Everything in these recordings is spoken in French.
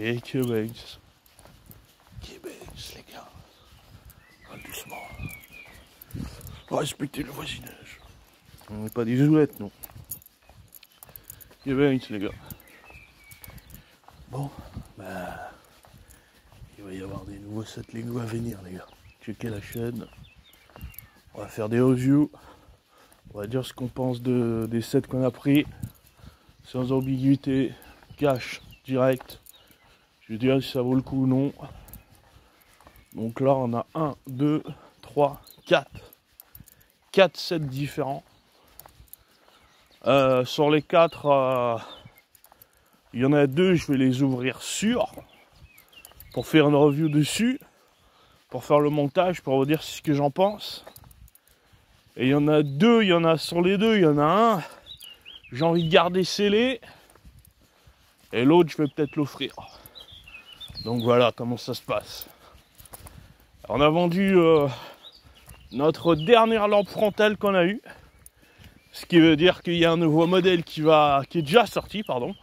Et Québec, les gars. Doucement. Respectez le voisinage. On n'est pas des jouettes, non. Québec, les gars. Bon, bah, il va y avoir des nouveaux sets Lego à venir, les gars. Checkez la chaîne. On va faire des reviews. On va dire ce qu'on pense des sets qu'on a pris. Sans ambiguïté. Cash, direct. Je dirais si ça vaut le coup ou non. Donc là, on a 1, 2, 3, 4. 4 sets différents. Sur les 4, il y en a 2, je vais les ouvrir sûrs. Pour faire une review dessus. Pour faire le montage, pour vous dire ce que j'en pense. Et il y en a 2, sur les 2, il y en a un. J'ai envie de garder scellé. Et l'autre, je vais peut-être l'offrir. Donc voilà comment ça se passe. On a vendu notre dernière lampe frontale qu'on a eue. Ce qui veut dire qu'il y a un nouveau modèle qui est déjà sorti, pardon.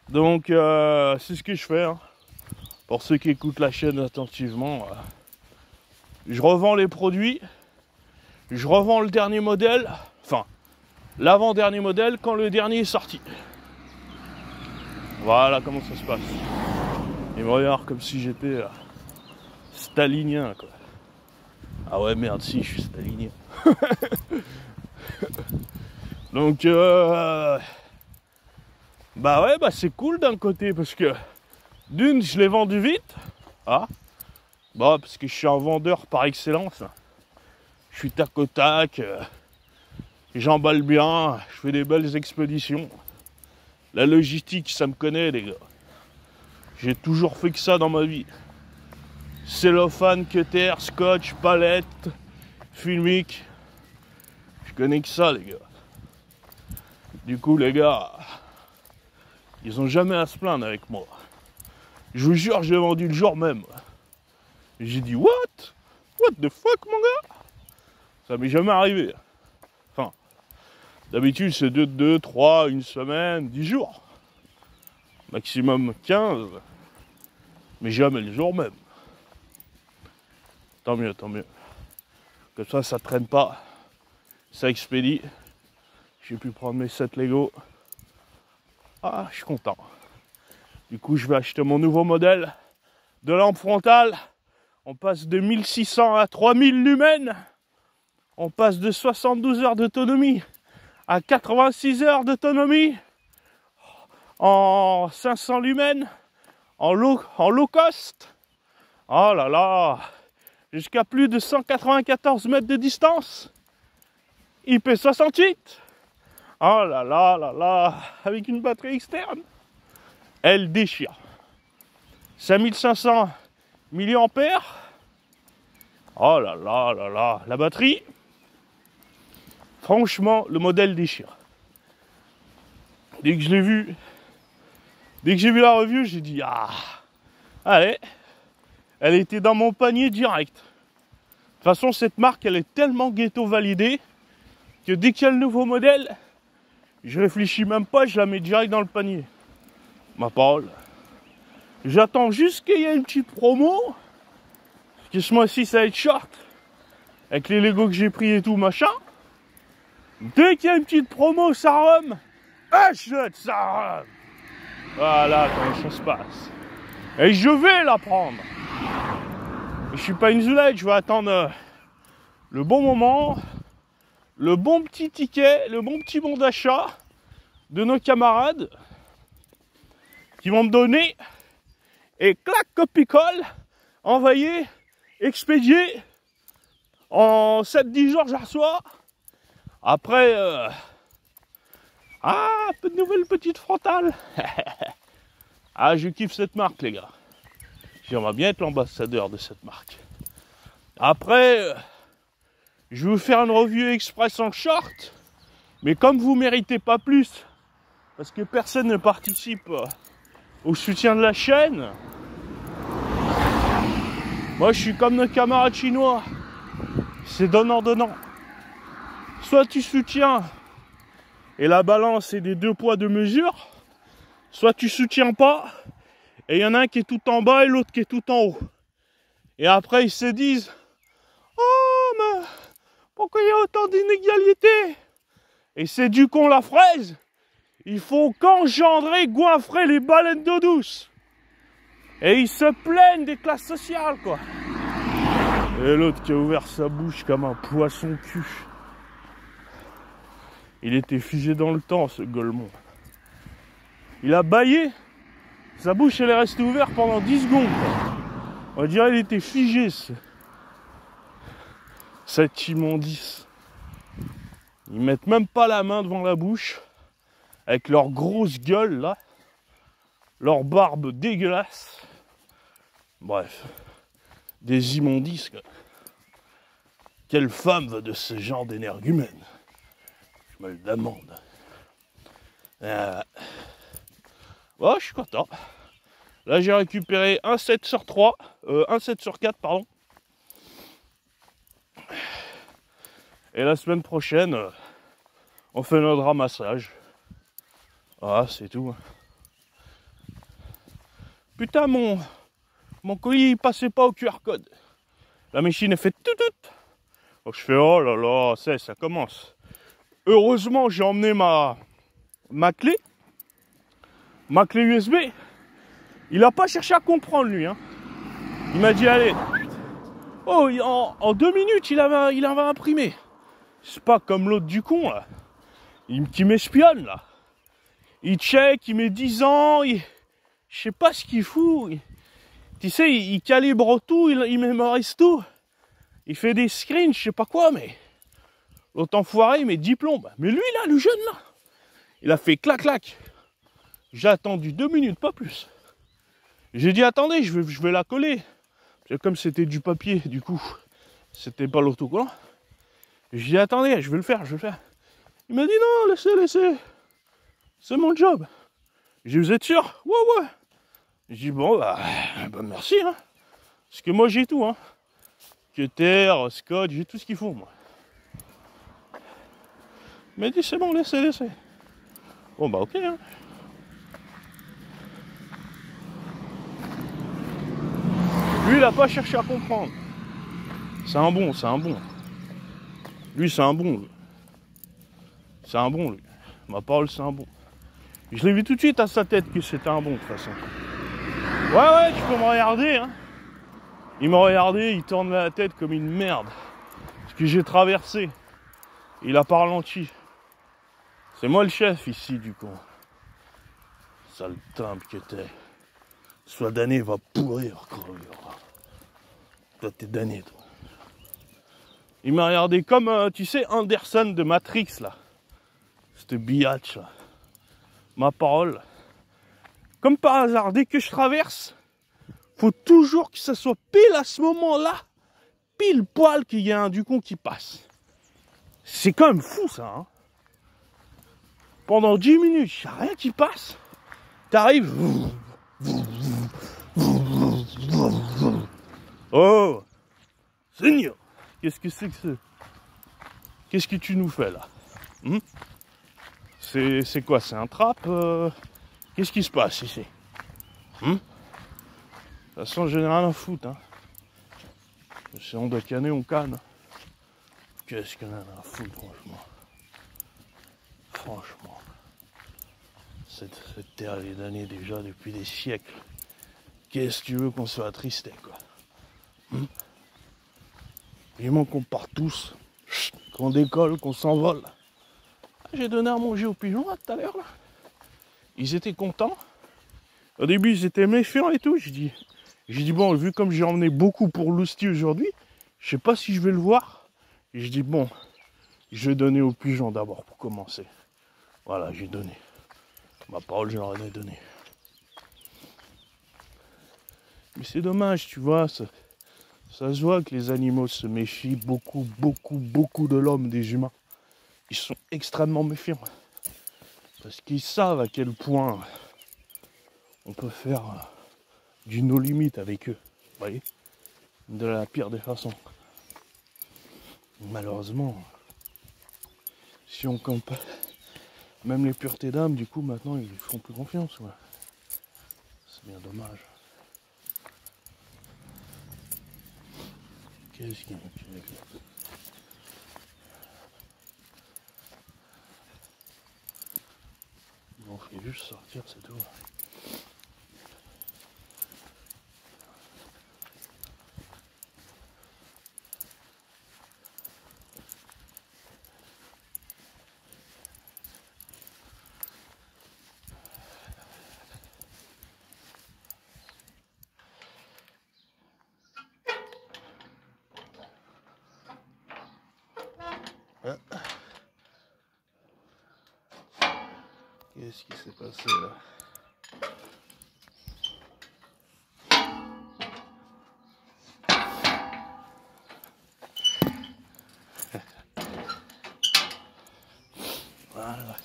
Donc c'est ce que je fais. Hein. Pour ceux qui écoutent la chaîne attentivement, je revends les produits. Je revends le dernier modèle. Enfin, l'avant-dernier modèle quand le dernier est sorti. Voilà comment ça se passe. Il me regarde comme si j'étais stalinien, quoi. Ah ouais, merde, si, je suis stalinien. Donc, bah ouais, bah c'est cool d'un côté, parce que, d'une, je l'ai vendu vite. Ah, bah parce que je suis un vendeur par excellence. Je suis tac au tac, j'emballe bien, je fais des belles expéditions. La logistique, ça me connaît, les gars. J'ai toujours fait que ça dans ma vie. Cellophane, cutter, scotch, palette, filmique. Je connais que ça, les gars. Du coup, les gars, ils ont jamais à se plaindre avec moi. Je vous jure, j'ai vendu le jour même. J'ai dit, what? What the fuck, mon gars? Ça m'est jamais arrivé. Enfin, d'habitude, c'est 2, 3, une semaine, 10 jours. Maximum 15. Mais jamais le jour même. Tant mieux, tant mieux. Comme ça traîne pas. Ça expédie. J'ai pu prendre mes 7 Lego. Ah, je suis content. Du coup, je vais acheter mon nouveau modèle de lampe frontale. On passe de 1600 à 3000 lumens. On passe de 72 heures d'autonomie à 86 heures d'autonomie. En 500 lumens. En low cost. Oh là là. Jusqu'à plus de 194 mètres de distance. IP68. Oh là là là là. Avec une batterie externe. Elle déchire. 5500 mAh. Oh là là là là. La batterie. Franchement, le modèle déchire. Dès que je l'ai vu, dès que j'ai vu la review, j'ai dit ah. Allez. Elle était dans mon panier direct. De toute façon, cette marque, elle est tellement ghetto validée que dès qu'il y a le nouveau modèle, je réfléchis même pas, je la mets direct dans le panier. Ma parole. J'attends juste qu'il y ait une petite promo. Parce que ce mois-ci, ça va être short. Avec les Lego que j'ai pris et tout, machin. Dès qu'il y a une petite promo, ça rhum. Achète ça rhum. Voilà comment ça se passe. Et je vais la prendre. Je suis pas une zoulette, je vais attendre le bon moment, le bon petit ticket, le bon petit bon d'achat de nos camarades qui vont me donner et clac, copie-colle, envoyer, expédier en 7-10 jours, je reçois. Après, peu de nouvelles petites frontales. Ah, je kiffe cette marque, les gars. J'aimerais bien être l'ambassadeur de cette marque. Après, je vais vous faire une review express en short. Mais comme vous ne méritez pas plus, parce que personne ne participe au soutien de la chaîne, moi je suis comme nos camarades chinois. C'est donnant-donnant. Soit tu soutiens, et la balance est des 2 poids 2 mesures, soit tu soutiens pas, et il y en a un qui est tout en bas et l'autre qui est tout en haut. Et après ils se disent, oh mais pourquoi il y a autant d'inégalités? Et c'est du con la fraise. Il faut qu'engendrer, goinfrer les baleines d'eau douce. Et ils se plaignent des classes sociales, quoi. Et l'autre qui a ouvert sa bouche comme un poisson cul. Il était figé dans le temps, ce Golemont. Il a bâillé. Sa bouche, elle est restée ouverte pendant 10 secondes, quoi. On dirait qu'il était figé, cet immondice. Ils mettent même pas la main devant la bouche. Avec leur grosse gueule, là. Leur barbe dégueulasse. Bref. Des immondices, quoi. Quelle femme veut de ce genre d'énergumène? Je me le demande. Oh, je suis content. Là, j'ai récupéré un 7 sur 3. Un 7 sur 4, pardon. Et la semaine prochaine, on fait notre ramassage. Ah, c'est tout. Putain, mon colis, il passait pas au QR code. La machine, elle fait tout. Donc je fais, oh là là, ça commence. Heureusement, j'ai emmené ma clé. Ma clé USB. Il a pas cherché à comprendre, lui. Hein. Il m'a dit, allez. Oh, en 2 minutes, il avait imprimé. C'est pas comme l'autre du con, là. Qui m'espionne, là. Il check, il met 10 ans. Je sais pas ce qu'il fout. Tu sais, il calibre tout, il mémorise tout. Il fait des screens, je sais pas quoi, mais... L'autre enfoiré, il met 10 plombes. Mais lui, là, le jeune, là, il a fait clac. J'ai attendu 2 minutes, pas plus. J'ai dit, attendez, je vais la coller. Parce que comme c'était du papier, du coup, c'était pas l'autocollant. J'ai dit, attendez, je vais le faire. Il m'a dit, non, laissez. C'est mon job. J'ai dit, vous êtes sûr? Ouais. J'ai dit, bon, bah merci, hein. Parce que moi, j'ai tout, hein. Cutter, scotch, j'ai tout ce qu'il faut, moi. Il m'a dit, c'est bon, laissez. Bon, bah, ok, hein. Lui, il a pas cherché à comprendre. C'est un bon. Lui, c'est un bon, lui. Ma parole, c'est un bon. Je l'ai vu tout de suite à sa tête que c'était un bon, de toute façon. Ouais, tu peux me regarder, hein. Il m'a regardé, il tourne la tête comme une merde. Ce que j'ai traversé. Il a pas ralenti. C'est moi le chef ici, du con. Sale timbre que t'es. Sois damné, va pourrir, crevure. Toi, t'es damné, toi. Il m'a regardé comme, tu sais, Anderson de Matrix, là. Cette biatch, là. Ma parole. Comme par hasard, dès que je traverse, faut toujours que ça soit pile à ce moment-là, pile poil qu'il y a un du con qui passe. C'est quand même fou, ça, hein. Pendant 10 minutes, il n'y a rien qui passe. T'arrives. Oh, Seigneur, qu'est-ce que c'est que ça? Qu'est-ce que tu nous fais là? C'est quoi? C'est un trap? Qu'est-ce qui se passe ici? De toute façon, j'ai rien à foutre. Hein. Si on doit canner, on canne. Qu'est-ce qu'on a à foutre, franchement. Cette terre, elle est damnée déjà depuis des siècles. Qu'est-ce que tu veux qu'on soit attristé, quoi? Vivement qu'on parte tous, qu'on décolle, qu'on s'envole. J'ai donné à manger aux pigeons là, tout à l'heure. Ils étaient contents. Au début, ils étaient méfiants et tout. J'ai dit bon, vu comme j'ai emmené beaucoup pour l'hostie aujourd'hui, je sais pas si je vais le voir. Et je dis bon, je vais donner aux pigeons d'abord pour commencer. Voilà, j'ai donné. Ma parole, je leur ai donné. Mais c'est dommage, tu vois, ça se voit que les animaux se méfient beaucoup de l'homme, des humains. Ils sont extrêmement méfiants. Parce qu'ils savent à quel point on peut faire du no limite avec eux. Vous voyez? De la pire des façons. Malheureusement, si on Même les puretés d'âme, du coup, maintenant, ils font plus confiance. Ouais. C'est bien dommage. Qu'est-ce qu'il y a? Bon, il faut juste sortir, c'est tout. Ah. Qu'est-ce qui s'est passé là? Voilà.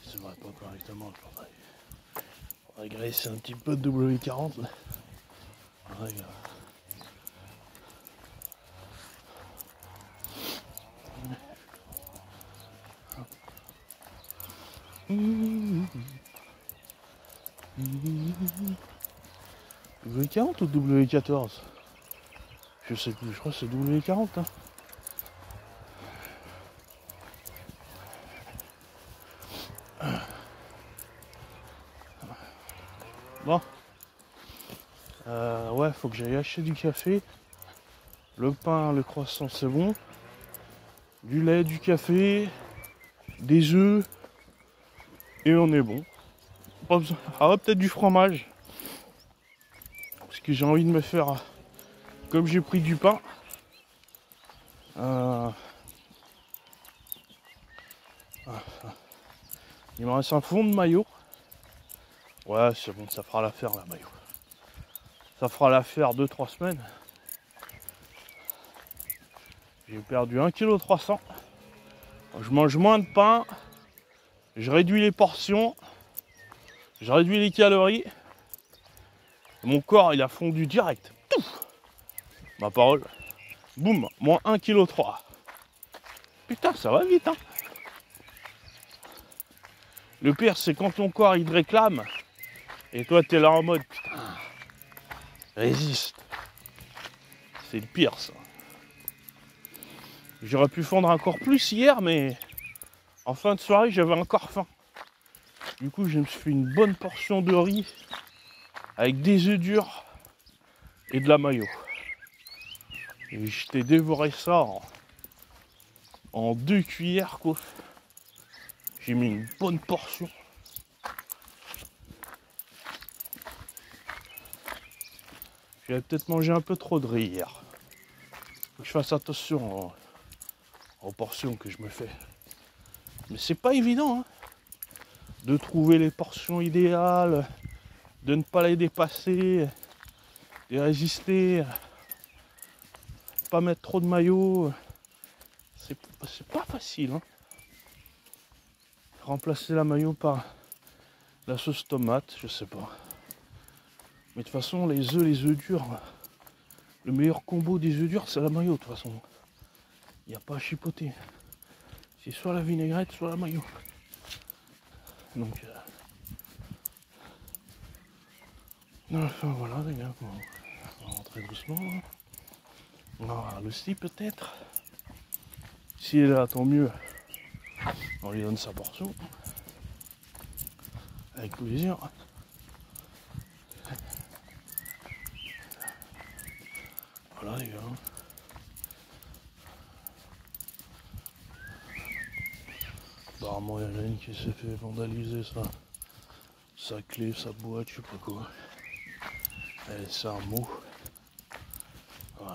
Ça va pas correctement, je pense. On va graisser un petit peu de W40 là. Regarde. W40 ou W14? Je sais plus, je crois que c'est W40. Hein. Bon. Ouais, faut que j'aille acheter du café. Le pain, le croissant, c'est bon. Du lait, du café, des œufs. Et on est bon. Pas besoin. Ah, peut-être du fromage. Parce que j'ai envie de me faire. Comme j'ai pris du pain. Il me reste un fond de maillot. Ouais, c'est bon, ça fera l'affaire la maillot. Ça fera l'affaire 2-3 semaines. J'ai perdu 1,3 kg. Je mange moins de pain. Je réduis les portions. Je réduis les calories. Mon corps, il a fondu direct. Pouf, ma parole. Boum, moins 1,3 kg. Putain, ça va vite, hein. Le pire, c'est quand ton corps, il te réclame. Et toi, t'es là en mode, putain, résiste. C'est le pire, ça. J'aurais pu fondre encore plus hier, mais en fin de soirée, j'avais encore faim. Du coup, je me suis fait une bonne portion de riz avec des œufs durs et de la mayo. Et je t'ai dévoré ça en 2 cuillères, quoi. J'ai mis une bonne portion. J'avais peut-être mangé un peu trop de riz hier. Faut que je fasse attention aux portions que je me fais. Mais c'est pas évident, hein, de trouver les portions idéales, de ne pas les dépasser, de résister, pas mettre trop de maillot. C'est pas facile, hein. Remplacer la maillot par la sauce tomate, je sais pas. Mais de toute façon, les œufs durs, le meilleur combo des œufs durs, c'est la maillot, de toute façon. Il n'y a pas à chipoter. C'est soit la vinaigrette, soit la maillot. Donc, enfin voilà, les gars, on va rentrer doucement. On va voir Lucie, peut-être. Si elle est là, tant mieux. On lui donne sa portion. Avec plaisir. Voilà, les gars. Apparemment, il y en a une qui s'est fait vandaliser sa clé, sa boîte, je sais pas quoi. C'est un mot. Ouais.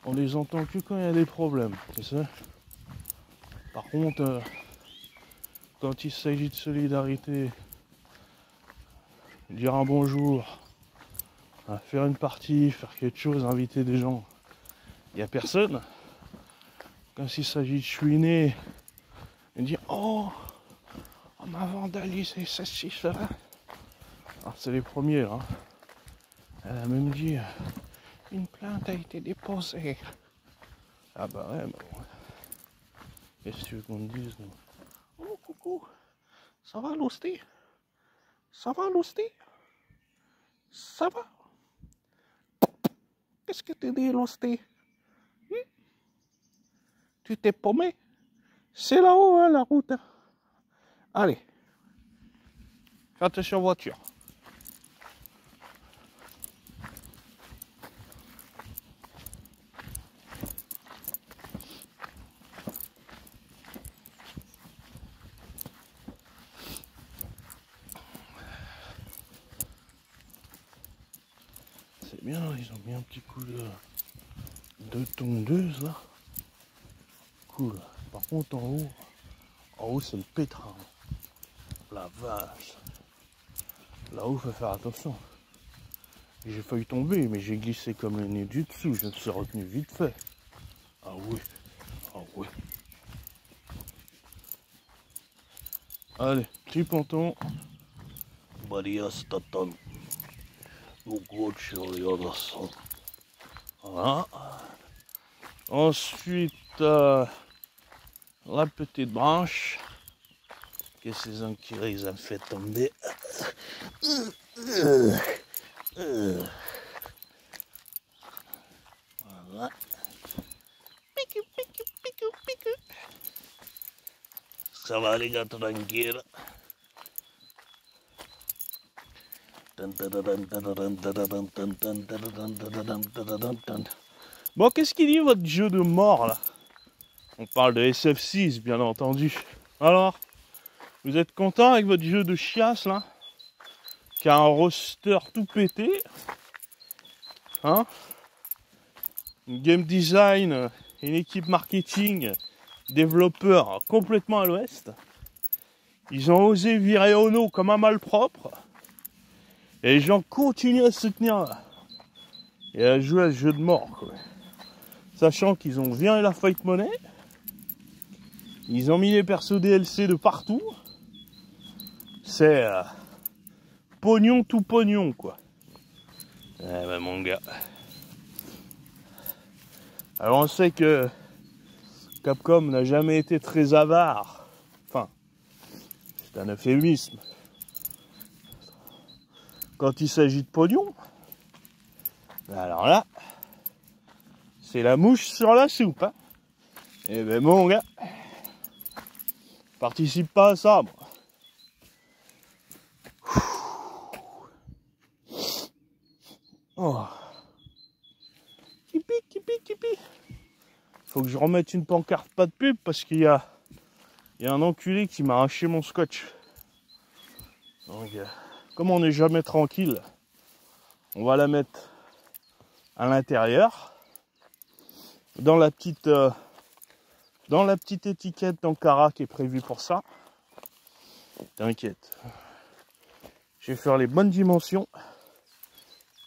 On les entend que quand il y a des problèmes, tu sais. Par contre, quand il s'agit de solidarité, dire un bonjour, faire une partie, faire quelque chose, inviter des gens, il n'y a personne. Quand il s'agit de chouiner et dire oh, on m'a vandalisé ceci, cela. Alors c'est les premiers là. Elle a même dit une plainte a été déposée. Ah bah ouais, bon. Qu'est-ce que tu veux qu'on te dise, nous? Oh, coucou. Ça va, l'hostie? Ça va, l'hostie? Ça va? Qu'est-ce que tu dis, l'hostie? Tu t'es paumé? C'est là-haut, hein, la route. Hein. Allez. Fais attention voiture. C'est bien, ils ont mis un petit coup de tondeuse là. Cool. Par contre en haut c'est le pétrin. La vache. Là-haut faut faire attention. J'ai failli tomber, mais j'ai glissé comme le nez du dessous, je me suis retenu vite fait. Ah oui, ah oui. Allez, petit ponton. Voilà. Ensuite, la petite branche. Que ces enculés ils ont fait tomber. Voilà. Pique, pique, pique, pique. Ça va les gars, tranquille. Bon, qu'est-ce qu'il dit votre jeu de mort là? On parle de SF6 bien entendu. Alors, vous êtes content avec votre jeu de chiasse là? Qui a un roster tout pété? Hein? Une game design, une équipe marketing, développeur complètement à l'ouest. Ils ont osé virer Ono comme un malpropre. Et les gens continuent à se soutenir là. Et à jouer à ce jeu de mort, quoi. Sachant qu'ils ont viré la Fight Money. Ils ont mis les persos DLC de partout. C'est pognon tout pognon, quoi. Eh ben mon gars. Alors on sait que Capcom n'a jamais été très avare. Enfin, c'est un euphémisme. Quand il s'agit de pognon, alors là, c'est la mouche sur la soupe. Hein. Eh ben mon gars, participe pas à ça, moi. Oh. Kipi, kipi, kipi. Faut que je remette une pancarte pas de pub parce qu'il y a un enculé qui m'a arraché mon scotch. Donc, comme on n'est jamais tranquille, on va la mettre à l'intérieur, dans la petite étiquette d'Ankara qui est prévue pour ça. T'inquiète, je vais faire les bonnes dimensions,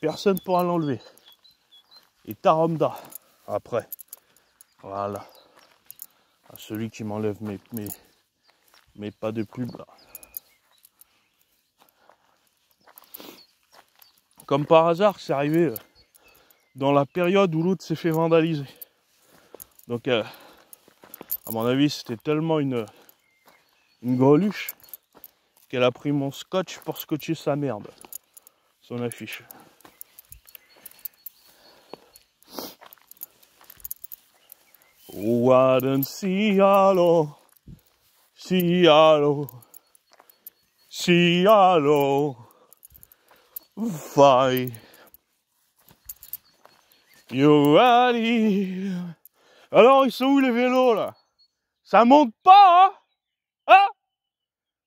personne ne pourra l'enlever. Et Taramda après, voilà, à celui qui m'enlève mes pas de pub là. Comme par hasard, c'est arrivé dans la période où l'autre s'est fait vandaliser. Donc, à mon avis, c'était tellement une greluche qu'elle a pris mon scotch pour scotcher sa merde, son affiche. Waden Cialo, Cialo, Cialo, vai. You ready? Alors, ils sont où les vélos là? Ça monte pas, hein? Hein?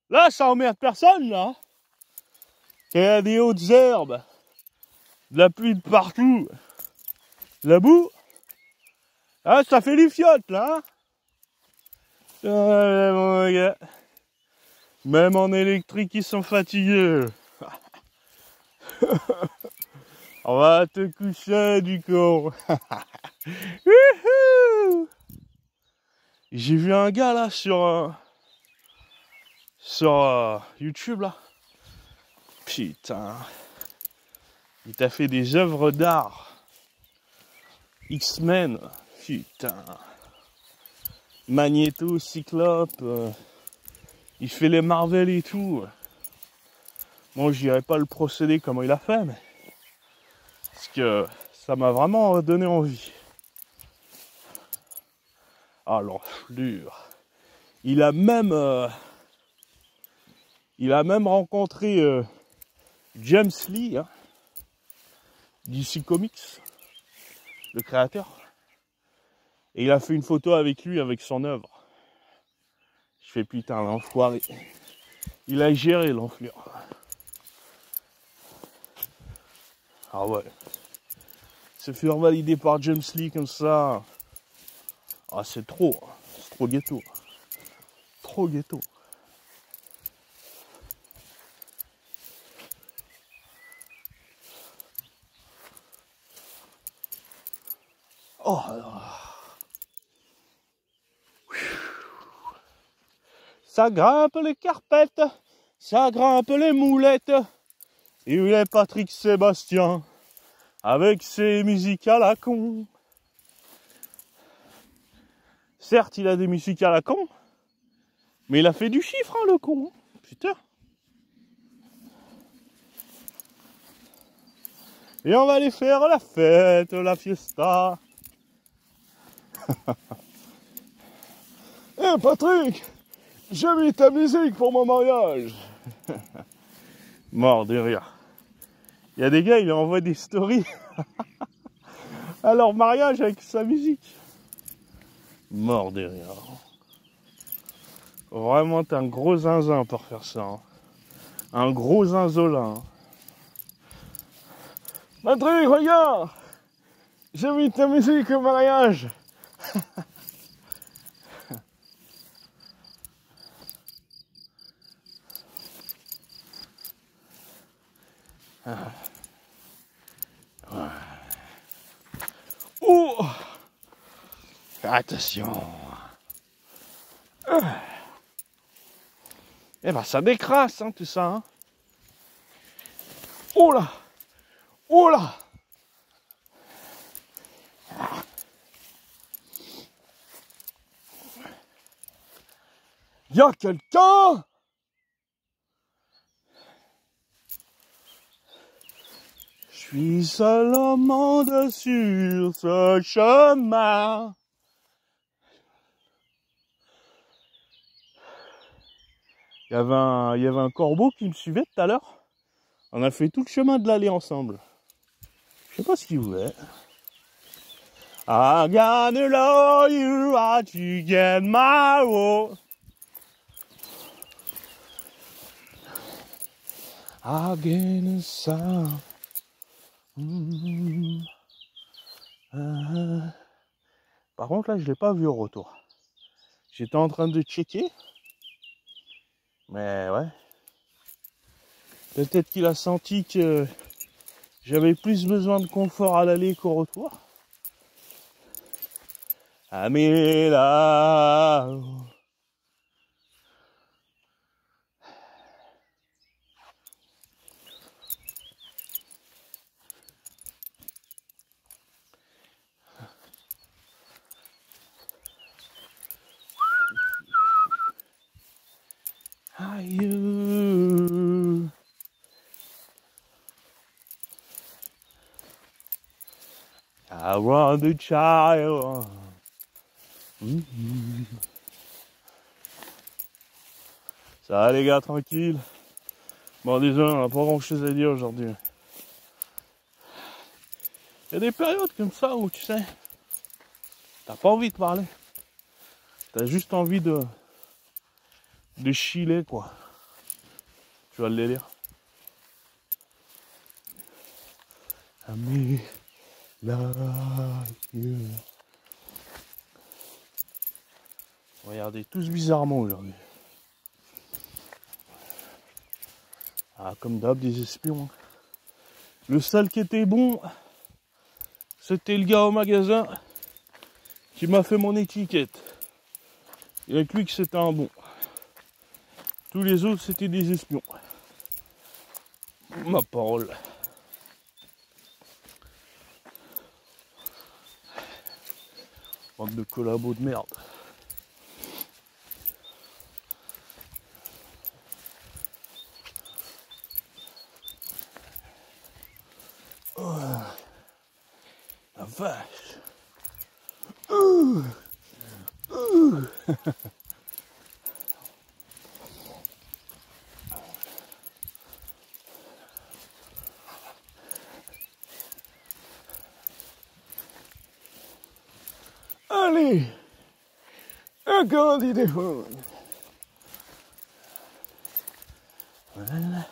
Là, ça emmerde personne là. Il y a des hautes herbes, de la pluie de partout, de la boue. Ah, ça fait les fiottes là. Hein? Mon gars. Même en électrique, ils sont fatigués. On va te coucher du con. J'ai vu un gars là sur YouTube là. Putain. Il t'a fait des œuvres d'art. X-Men. Putain. Magneto, Cyclope, il fait les Marvel et tout. Bon, je dirais pas le procédé comment il a fait, mais parce que ça m'a vraiment donné envie. Ah, l'enflure. Il a même rencontré James Lee, hein, DC Comics, le créateur. Et il a fait une photo avec lui, avec son œuvre. Je fais putain, l'enfoiré. Il a géré l'enflure. Ah ouais. Se faire valider par James Lee comme ça. Ah, c'est trop. C'est trop ghetto. Trop ghetto. Oh, ça grimpe les carpettes, ça grimpe les moulettes. Et où est Patrick Sébastien avec ses musiques à la con. Certes, il a des musiques à la con, mais il a fait du chiffre, hein, le con. Putain. Et on va aller faire la fête, la fiesta. Eh Patrick, j'ai mis ta musique pour mon mariage. Mort de rire. Il y a des gars, ils lui envoient des stories à leur mariage avec sa musique. Mort de rire. Vraiment, t'es un gros zinzin pour faire ça. Hein. Un gros zinzolin. Hein. Patrick, regarde, j'ai mis ta musique au mariage. Oh, attention. Eh ben ça décrasse, hein, tout ça. Hein. Oh là, oh là. Y'a quelqu'un? Je suis seul au monde sur ce chemin. Il y avait un corbeau qui me suivait tout à l'heure. On a fait tout le chemin de l'aller ensemble. Je sais pas ce qu'il voulait. I gotta love you how to get my way. Again a sound. Par contre là je l'ai pas vu au retour. J'étais en train de checker. Mais ouais. Peut-être qu'il a senti que j'avais plus besoin de confort à l'aller qu'au retour. Ah mais là. Are you? I want a child. Ça va les gars, tranquille. Bon désolé, on n'a pas grand chose à dire aujourd'hui. Il y a des périodes comme ça où tu sais, t'as pas envie de parler. T'as juste envie de chiller quoi. Tu vas le délire. Ami, like you. Regardez tous bizarrement aujourd'hui. Ah, comme d'hab, des espions. Le seul qui était bon, c'était le gars au magasin qui m'a fait mon étiquette. Il n'y a que lui que c'était un bon. Tous les autres, c'était des espions. Ma parole. Bande de collabos de merde. vache. Allez, un grand téléphone. Voilà.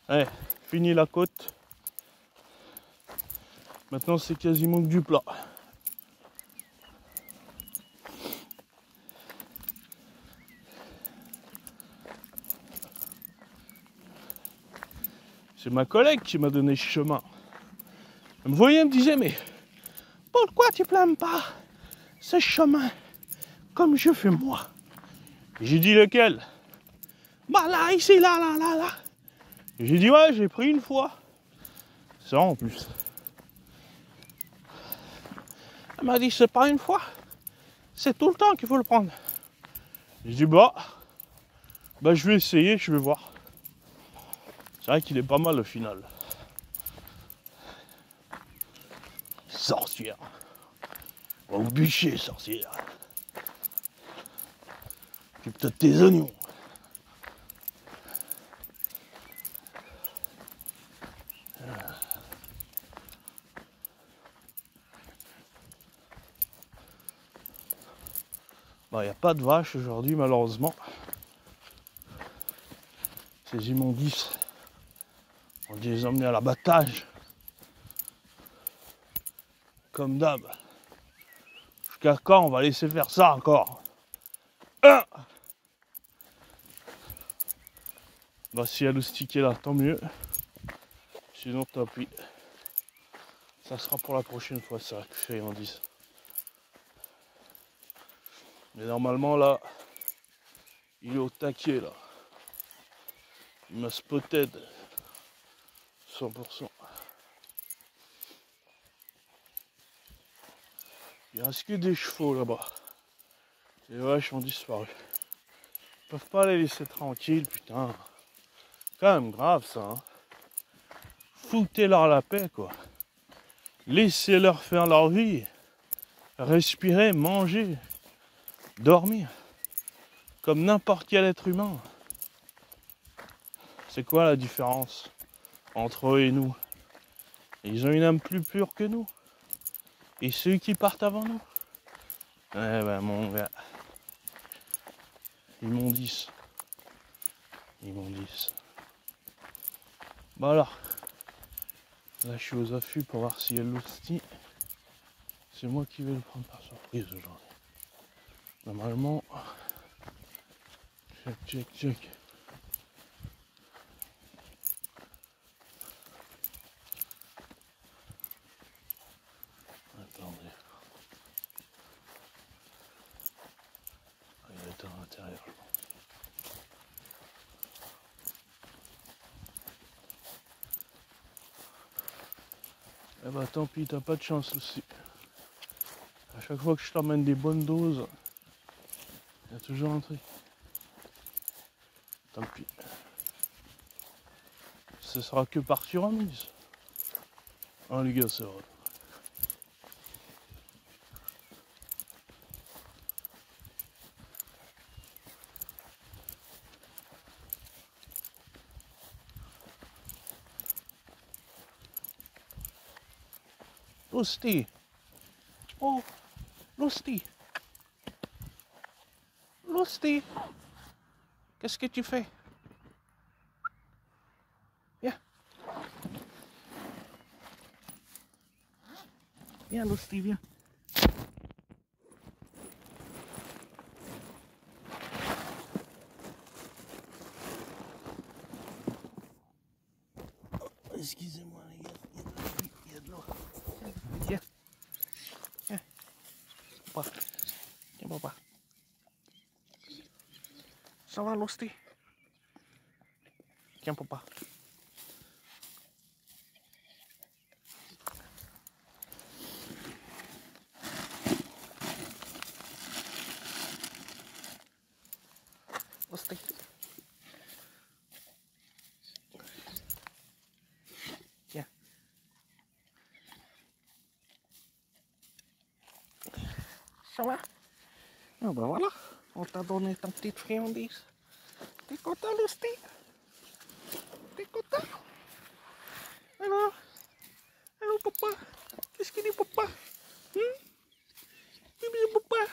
Allez, fini la côte. Maintenant, c'est quasiment que du plat. C'est ma collègue qui m'a donné ce chemin. Elle me voyait, elle me disait, mais pourquoi tu plains pas ce chemin comme je fais moi? J'ai dit lequel? Bah là, ici, là, là, là, là. J'ai dit ouais, j'ai pris une fois. Ça en plus. Elle m'a dit c'est pas une fois, c'est tout le temps qu'il faut le prendre. J'ai dit bah je vais essayer, je vais voir. C'est vrai qu'il est pas mal au final. Sorcière. On va vous bûcher, sorcière. Puis peut-être tes oignons. Bah, il n'y a pas de vache aujourd'hui, malheureusement. Ces immondices, on dit les emmener à l'abattage. Comme d'hab. Jusqu'à quand on va laisser faire ça encore? Bah, si elle est là, tant mieux. Sinon, tant pis. Ça sera pour la prochaine fois, ça, que friandise. Mais normalement, là, il est au taquet, là. Il m'a spotted. 100%. Il reste que des chevaux là-bas. Les vaches ont disparu. Ils peuvent pas les laisser tranquilles, putain. Quand même grave, ça, hein. Foutez-leur la paix, quoi. Laissez-leur faire leur vie. Respirer, manger, dormir. Comme n'importe quel être humain. C'est quoi la différence entre eux et nous? Ils ont une âme plus pure que nous. Et ceux qui partent avant nous. Eh ben mon gars. Immondice. Immondice. Bon alors. Là je suis aux affûts pour voir s'il y a l'hostie. C'est moi qui vais le prendre par surprise aujourd'hui. Normalement. Check. Attendez. Il va être à l'intérieur, je pense. Eh bah tant pis, t'as pas de chance aussi. À chaque fois que je t'emmène des bonnes doses, il y a toujours un truc. Tant pis. Ce sera que par surmise. Oh les gars, c'est vrai. Lusty. Oh, Lusty. Lusty. Qu'est-ce que tu fais? Viens. Viens, Lusty, viens. Excusez-moi les gars, il y a de l'eau. Viens. Viens. Papa. Viens, papa. Ça va, Lusty? Viens, papa. Lusty. Viens. Ça va? Ah ben voilà, on t'a donné ta petite friandise. T'es content, Lusty? T'es content? Alors? Allô, papa? Qu'est-ce qu'il dit, papa? Des bisous, papa?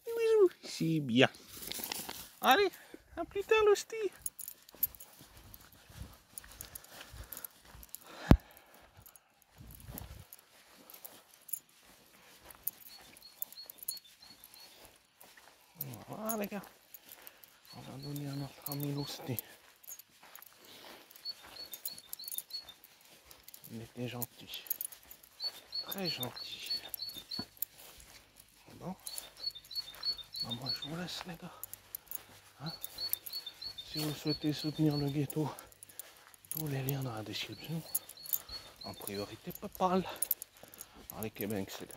Des bisous? C'est bien. Allez, à plus tard, Lusty. Voilà, les gars. On va donner à notre ami Lusty. Il était gentil. Très gentil. Bon. Ben, moi, je vous laisse, les gars. Hein? Si vous souhaitez soutenir le ghetto, tous les liens dans la description. En priorité, PayPal. Allez, Québec, les gars.